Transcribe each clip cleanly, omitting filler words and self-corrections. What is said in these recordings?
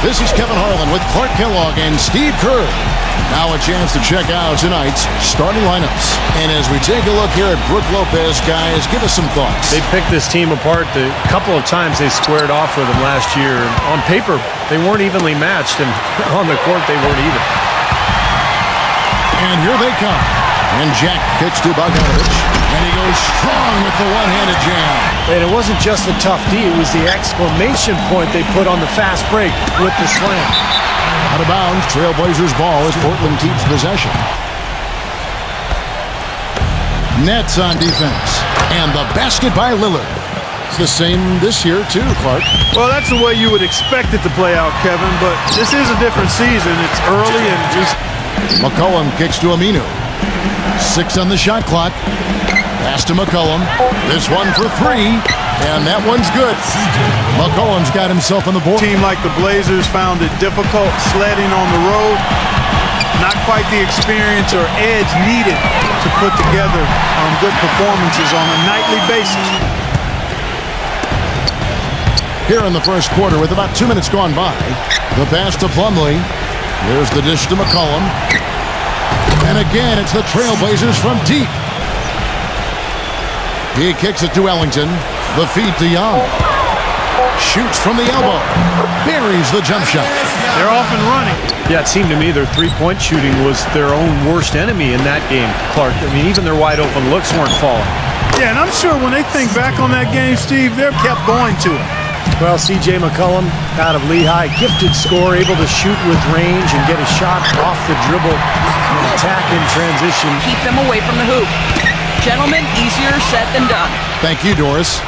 This is Kevin Harlan with Clark Kellogg and Steve Kerr. Now a chance to check out tonight's starting lineups. And as we take a look here at Brook Lopez, guys, give us some thoughts. They picked this team apart the couple of times they squared off with them last year. On paper, they weren't evenly matched, and on the court, they weren't either. And here they come. And Jack kicks to Bogdanovich. And he goes strong with the one-handed jam. And it wasn't just the tough D, it was the exclamation point they put on the fast break with the slam. Out of bounds, Trailblazers ball as Portland keeps possession. Nets on defense. And the basket by Lillard. It's the same this year, too, Clark. Well, that's the way you would expect it to play out, Kevin, but this is a different season. It's early and just... McCollum kicks to Aminu. 6 on the shot clock. Pass to McCollum. This one for 3. And that one's good. McCollum's got himself on the board. A team like the Blazers found it difficult sledding on the road. Not quite the experience or edge needed to put together good performances on a nightly basis. Here in the first quarter with about 2 minutes gone by. The pass to Plumlee. There's the dish to McCollum. And again, it's the Trailblazers from deep. He kicks it to Ellington. The feed to Young. Shoots from the elbow. Buries the jump shot. They're off and running. Yeah, it seemed to me their three-point shooting was their own worst enemy in that game, Clark. I mean, even their wide-open looks weren't falling. Yeah, and I'm sure when they think back on that game, Steve, they're kept going to it. Well, C.J. McCollum out of Lehigh, gifted scorer, able to shoot with range and get a shot off the dribble and attack in transition. Keep them away from the hoop. Gentlemen, easier said than done. Thank you, Doris.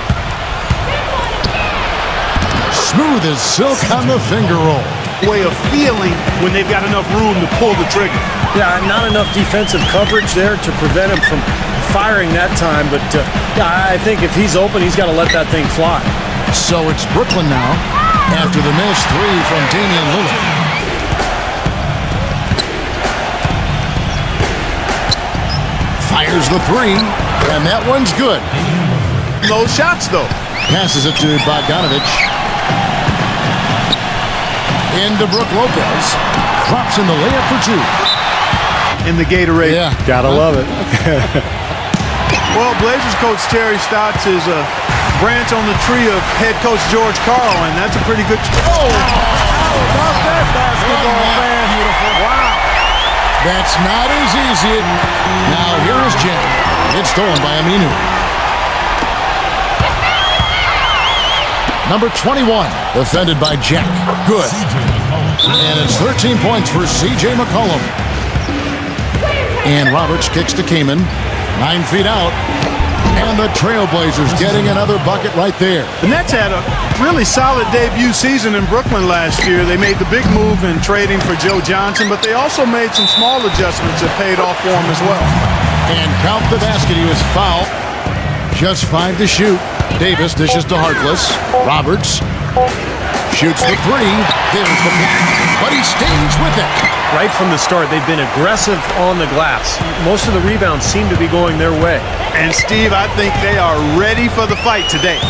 Smooth as silk on the finger roll. Way of feeling when they've got enough room to pull the trigger. Yeah, not enough defensive coverage there to prevent him from firing that time, but yeah, I think if he's open, he's got to let that thing fly. So it's Brooklyn now after the missed 3 from Damian Lillard. Fires the 3, and that one's good. No shots, though. Passes it to Bogdanovich. Into Brook Lopez. Drops in the layup for 2. In the Gatorade. Yeah. Gotta love it. Well, Blazers coach Terry Stotts is a branch on the tree of head coach George Karl, and that's a pretty good... Oh! How about that basketball, man? Beautiful. Wow. That's not as easy. Now here is Jack. It's stolen by Aminu. Number 21, defended by Jack. Good. And it's 13 points for C.J. McCollum. And Roberts kicks to Kaman. 9 feet out. And the Trailblazers getting another bucket right there. The Nets had a really solid debut season in Brooklyn last year. They made the big move in trading for Joe Johnson, but they also made some small adjustments that paid off for them as well. And count the basket. He was fouled. Just 5 to shoot. Davis dishes to Harkless. Roberts shoots the 3. There's the block. But he stays with it. Right from the start, they've been aggressive on the glass. Most of the rebounds seem to be going their way. And, Steve, I think they are ready for the fight today.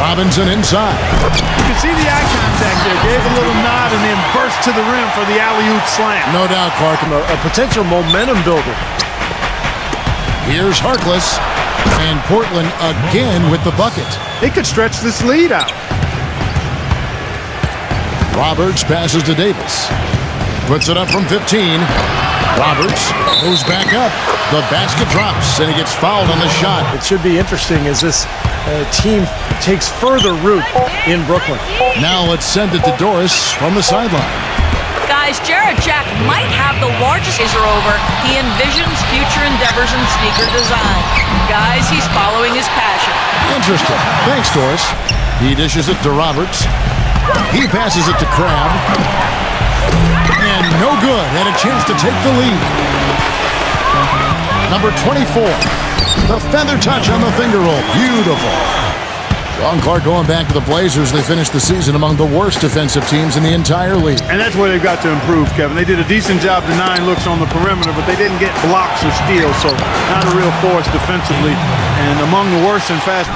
Robinson inside. You can see the eye contact there. Gave a little nod and then burst to the rim for the alley-oop slam. No doubt, Clark. A potential momentum builder. Here's Harkless. And Portland again with the bucket. They could stretch this lead out. Roberts passes to Davis. Puts it up from 15. Roberts goes back up. The basket drops, and he gets fouled on the shot. It should be interesting as this team takes further root in Brooklyn. Now let's send it to Doris from the sideline. Guys, Jarrett Jack might have the largest laser over. He envisions future endeavors in sneaker design. Guys, he's following his passion. Interesting. Thanks, Doris. He dishes it to Roberts. He passes it to Crabbe. And no good. And a chance to take the lead. Number 24. The feather touch on the finger roll. Beautiful. Ron Clark going back to the Blazers. They finished the season among the worst defensive teams in the entire league. And that's where they've got to improve, Kevin. They did a decent job denying looks on the perimeter, but they didn't get blocks or steals, so not a real force defensively. And among the worst in fast.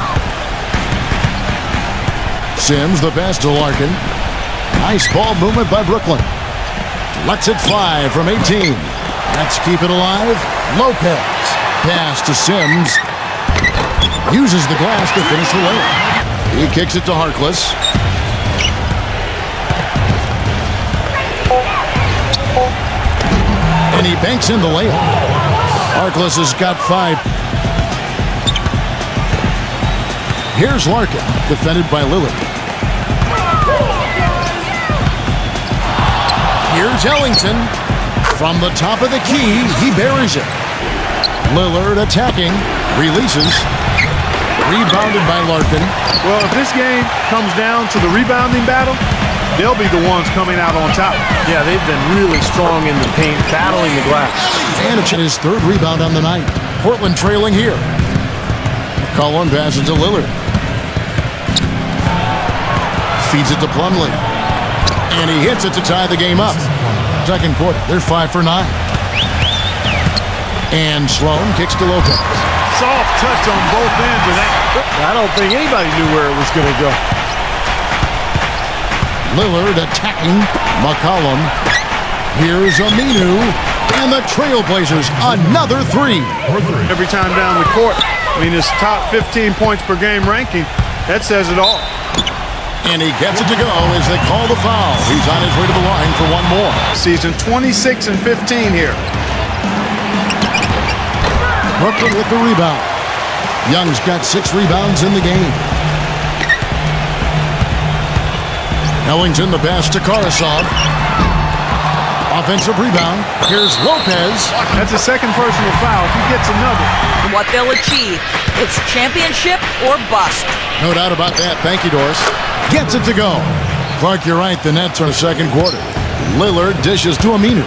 Sims the pass to Larkin. Nice ball movement by Brooklyn. Lets it fly from 18. Let's keep it alive. Lopez. Pass to Sims. Uses the glass to finish the layup. He kicks it to Harkless. And he banks in the layup. Harkless has got 5. Here's Larkin, defended by Lillard. Here's Ellington. From the top of the key, he buries it. Lillard attacking. Releases. Rebounded by Larkin. Well, if this game comes down to the rebounding battle, they'll be the ones coming out on top. Yeah, they've been really strong in the paint, battling the glass. And it's his 3rd rebound on the night. Portland trailing here. McCollum passes to Lillard. Feeds it to Plumlee. And he hits it to tie the game up. Second quarter, they're 5 for 9. And Sloan kicks to Lopez. Soft touch on both ends of that. I don't think anybody knew where it was going to go. Lillard attacking McCollum. Here's Aminu. And the Trailblazers, another 3. Every time down the court. I mean, his top 15 points per game ranking, that says it all. And he gets it to go as they call the foul. He's on his way to the line for one more. Season 26 and 15 here. Brooklyn with the rebound. Young's got 6 rebounds in the game. Ellington the pass to Karasov. Offensive rebound. Here's Lopez. That's a second personal foul. If he gets another. What they'll achieve, it's championship or bust. No doubt about that. Thank you, Doris. Gets it to go. Clark, you're right. The Nets are in the second quarter. Lillard dishes to Aminu.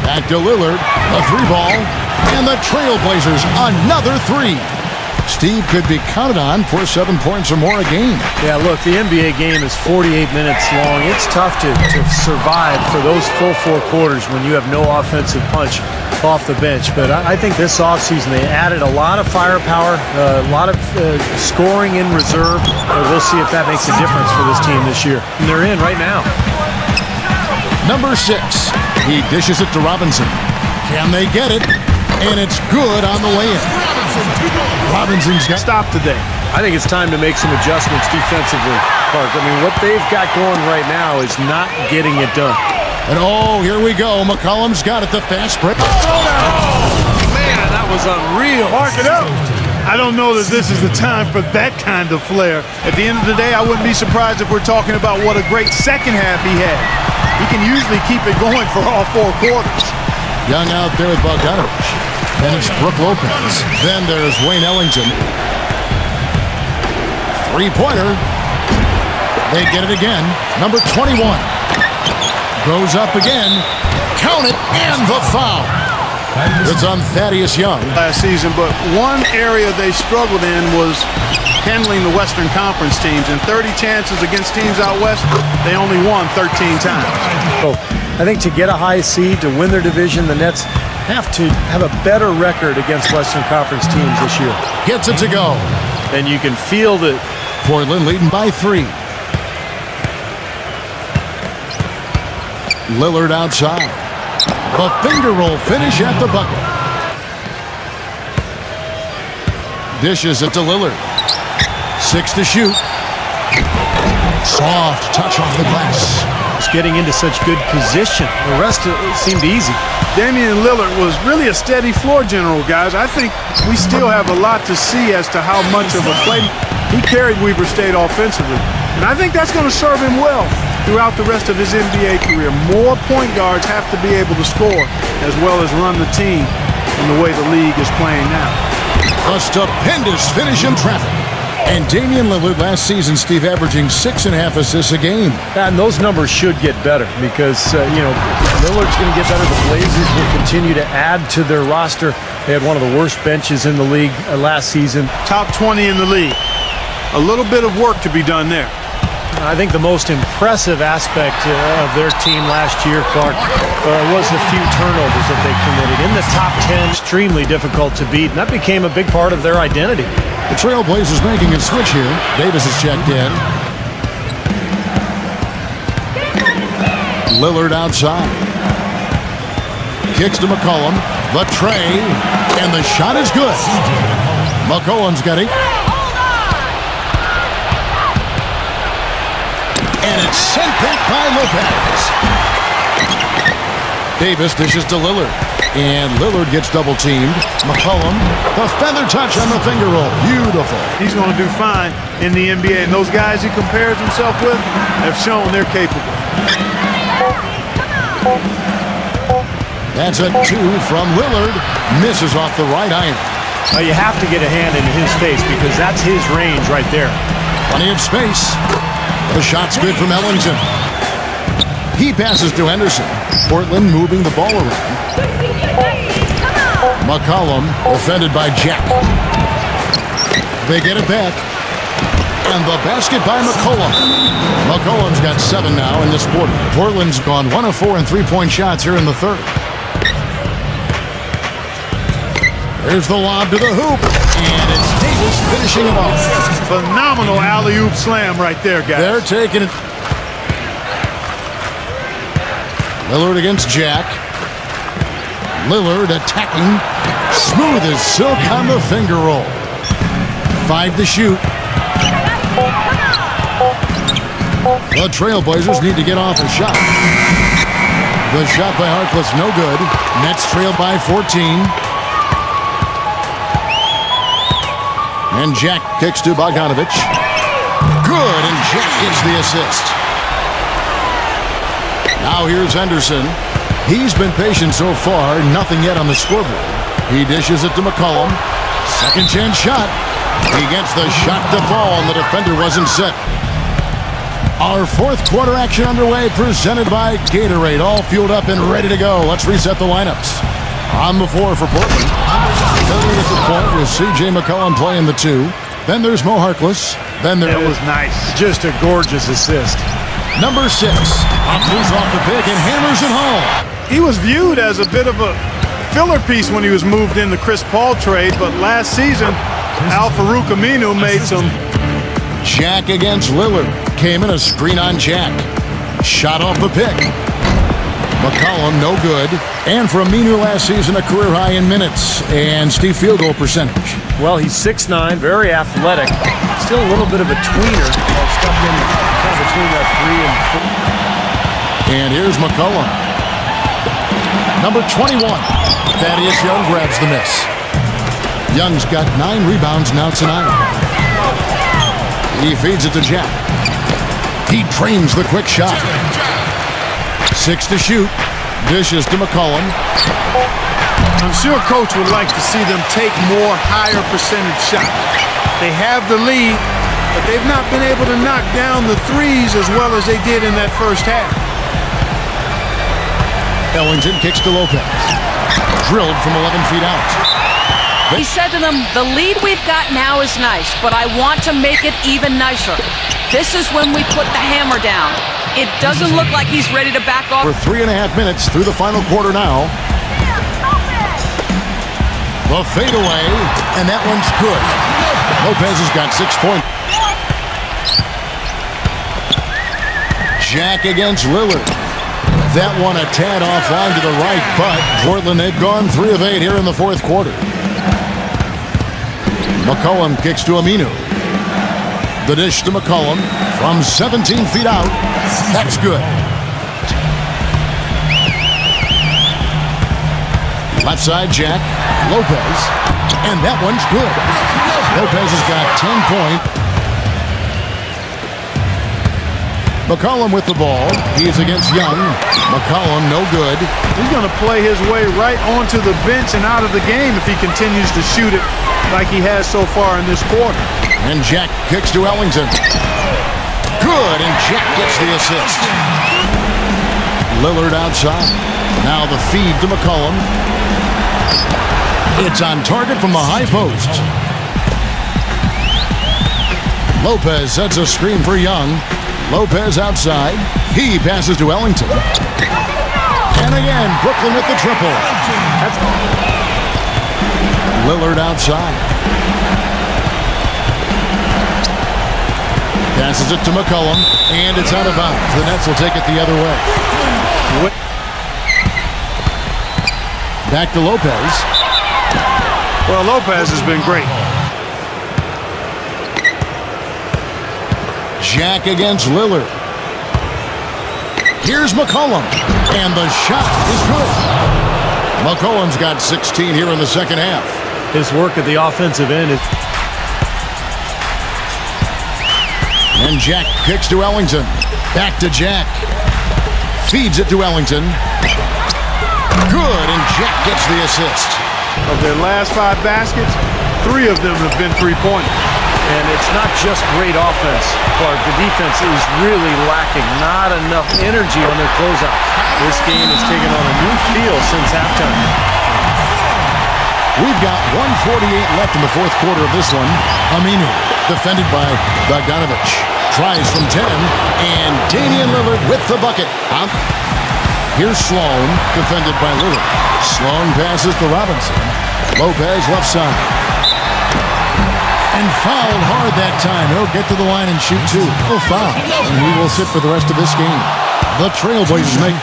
Back to Lillard. A 3-ball. And the Trailblazers, another 3. Steve could be counted on for 7 points or more a game. Yeah, look, the NBA game is 48 minutes long. It's tough to survive for those full 4 quarters when you have no offensive punch off the bench. But I think this offseason they added a lot of firepower, a lot of scoring in reserve. We'll see if that makes a difference for this team this year. And they're in right now. Number 6. He dishes it to Robinson. Can they get it? And it's good on the way-in. Robinson's got Stop today. I think it's time to make some adjustments defensively, Clark. I mean, what they've got going right now is not getting it done. And oh, here we go. McCollum's got it. The fast break. Man, that was unreal. Mark it up. I don't know that this is the time for that kind of flair. At the end of the day, I wouldn't be surprised if we're talking about what a great second half he had. He can usually keep it going for all 4 quarters. Young out there with Bogdanovich. Then it's Brook Lopez. Then there's Wayne Ellington. 3-pointer. They get it again. Number 21. Goes up again. Count it, and the foul. It's on Thaddeus Young. Last season, but one area they struggled in was handling the Western Conference teams. In 30 chances against teams out west, they only won 13 times. So I think to get a high seed, to win their division, the Nets have to have a better record against Western Conference teams this year. Gets it to go. And you can feel that Portland leading by 3. Lillard outside. The finger roll finish at the bucket. Dishes it to Lillard. 6 to shoot. Soft touch off the glass. it's getting into such good position. The rest seemed easy. Damian Lillard was really a steady floor general, guys. I think we still have a lot to see as to how much of a play he carried Weber State offensively. And I think that's going to serve him well throughout the rest of his NBA career. More point guards have to be able to score as well as run the team in the way the league is playing now. A stupendous finish in traffic. And Damian Lillard last season, Steve, averaging 6.5 assists a game. And those numbers should get better because, Lillard's going to get better. The Blazers will continue to add to their roster. They had one of the worst benches in the league last season. Top 20 in the league. A little bit of work to be done there. I think the most impressive aspect of their team last year, Clark, was the few turnovers that they committed. In the top 10, extremely difficult to beat, and that became a big part of their identity. The Trailblazers making a switch here. Davis is checked in. Lillard outside. Kicks to McCollum. The tray. And the shot is good. McCollum's got it. And it's sent back by Lopez. Davis dishes to Lillard. And Lillard gets double-teamed. McCollum, the feather touch on the finger roll. Beautiful. He's going to do fine in the NBA. And those guys he compares himself with have shown they're capable. That's a 2 from Lillard. Misses off the right iron. You have to get a hand into his face because that's his range right there. Plenty of space. The shot's good from Ellington. He passes to Henderson. Portland moving the ball around. McCollum defended by Jack. They get it back. And the basket by McCollum. McCollum's got 7 now in this quarter. Portland's gone 1 of 4 in three-point shots here in the third. There's the lob to the hoop. And it's Davis finishing it off. Phenomenal alley-oop slam right there, guys. They're taking it. Lillard against Jack. Lillard attacking. Smooth as silk on the finger roll. 5 to shoot. The Trailblazers need to get off a shot. The shot by Harkless, no good. Nets trail by 14. And Jack kicks to Bogdanovic. Good, and Jack gets the assist. Now here's Henderson. He's been patient so far, nothing yet on the scoreboard. He dishes it to McCollum. Second chance shot. He gets the shot to fall, and the defender wasn't set. Our fourth quarter action underway, presented by Gatorade. All fueled up and ready to go. Let's reset the lineups. On the floor for Portland. Lillard at the point with C.J. McCollum playing the 2. Then there's Mo Harkless. Then there That was nice. Just a gorgeous assist. number 6. Moves off the pick and hammers it home. He was viewed as a bit of a filler piece when he was moved in the Chris Paul trade, but last season, Al-Farouq Aminu made some. Jack against Lillard. Came in a screen on Jack. Shot off the pick. McCollum, no good. And for Aminu last season, a career high in minutes and Steve field goal percentage. Well, he's 6'9", very athletic. Still a little bit of a tweener. Stuck in kind of between that 3 and 4. And here's McCollum. Number 21. Thaddeus Young grabs the miss. Young's got 9 rebounds now tonight. He feeds it to Jack. He trains the quick shot. 6 to shoot. Dishes to McCollum. I'm sure coach would like to see them take more higher percentage shots. They have the lead, but they've not been able to knock down the threes as well as they did in that first half. Ellington kicks to Lopez. Drilled from 11 feet out. He said to them, the lead we've got now is nice, but I want to make it even nicer. This is when we put the hammer down. It doesn't look like he's ready to back off. We're 3.5 minutes through the final quarter now. The fadeaway, and that one's good. Lopez has got 6 points. Jack against Lillard. That one a tad offline to the right, but Portland, they've gone 3 of 8 here in the fourth quarter. McCollum kicks to Aminu. The dish to McCollum from 17 feet out. That's good. Left side, Jack. Lopez. And that one's good. Lopez has got 10 points. McCollum with the ball. He is against Young. McCollum, no good. He's going to play his way right onto the bench and out of the game if he continues to shoot it like he has so far in this quarter. And Jack kicks to Ellington. Good, and Jack gets the assist. Lillard outside. Now the feed to McCollum. It's on target from the high post. Lopez sets a screen for Young. Lopez outside. He passes to Ellington. And again, Brooklyn with the triple. Lillard outside. Passes it to McCollum, and it's out of bounds. The Nets will take it the other way. Back to Lopez. Well, Lopez has been great. Jack against Lillard. Here's McCollum, and the shot is good. McCollum's got 16 here in the second half. His work at the offensive end is... And Jack kicks to Ellington. Back to Jack. Feeds it to Ellington. Good, and Jack gets the assist. Of their last 5 baskets, 3 of them have been three-pointers. And it's not just great offense, Clark. The defense is really lacking. Not enough energy on their closeouts. This game has taken on a new feel since halftime. We've got 1:48 left in the fourth quarter of this one. Aminu, defended by Bogdanovich. Tries from 10, and Damian Lillard with the bucket. Here's Sloan, defended by Lillard. Sloan passes to Robinson. Lopez left side. And fouled hard that time. He'll get to the line and shoot 2. He'll foul, and he will sit for the rest of this game. The Trailblazers make...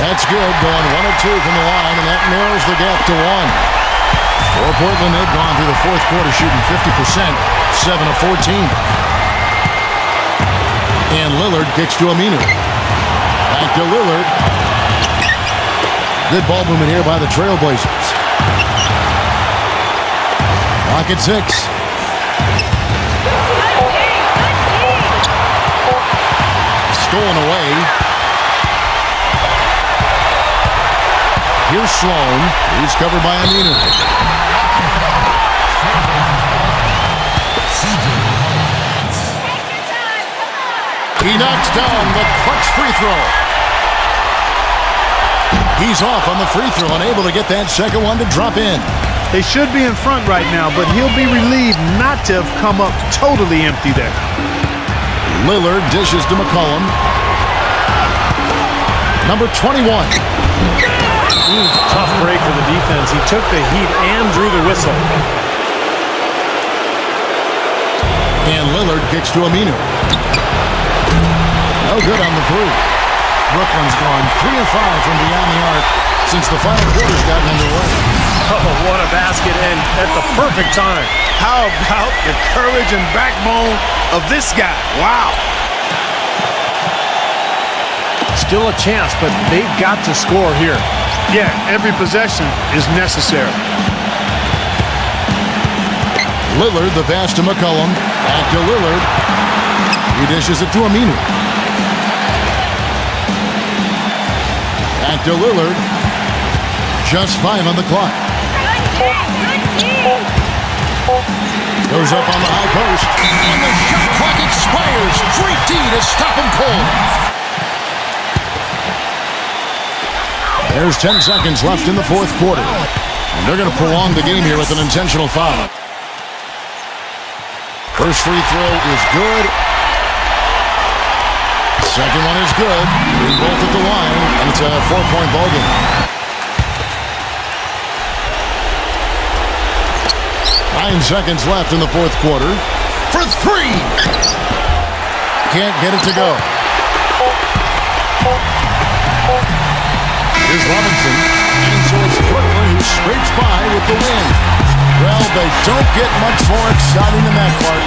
That's good, going 1 of 2 from the line, and that narrows the gap to 1. For Portland, they've gone through the fourth quarter shooting 50%, 7 of 14. And Lillard kicks to Aminu. Back to Lillard. Good ball movement here by the Trailblazers. Clock at 6. Stolen away. Here's Sloan. He's covered by Aminu. He knocks down the clutch free throw. He's off on the free throw, unable to get that second one to drop in. They should be in front right now, but he'll be relieved not to have come up totally empty there. Lillard dishes to McCollum. Number 21. Tough break for the defense. He took the heat and drew the whistle. And Lillard kicks to Aminu. No good on the three. Brooklyn's gone 3 of 5 from beyond the arc since the final quarter's gotten underway. Oh, what a basket, and at the perfect time. How about the courage and backbone of this guy? Wow. Still a chance, but they've got to score here. Yeah, every possession is necessary. Lillard, the pass to McCollum. Back to Lillard. He dishes it to Aminu. Back to Lillard. Just 5 on the clock. Goes up on the high post. And the shot clock expires. Great D to stop him cold. There's 10 seconds left in the fourth quarter. And they're going to prolong the game here with an intentional foul. First free throw is good. Second one is good. They're both at the line, and it's a 4-point ball game. 9 seconds left in the fourth quarter. For 3! Can't get it to go. Here's Robinson. And so it's Brooklyn who scrapes by with the win. Well, they don't get much more exciting than that, Clark.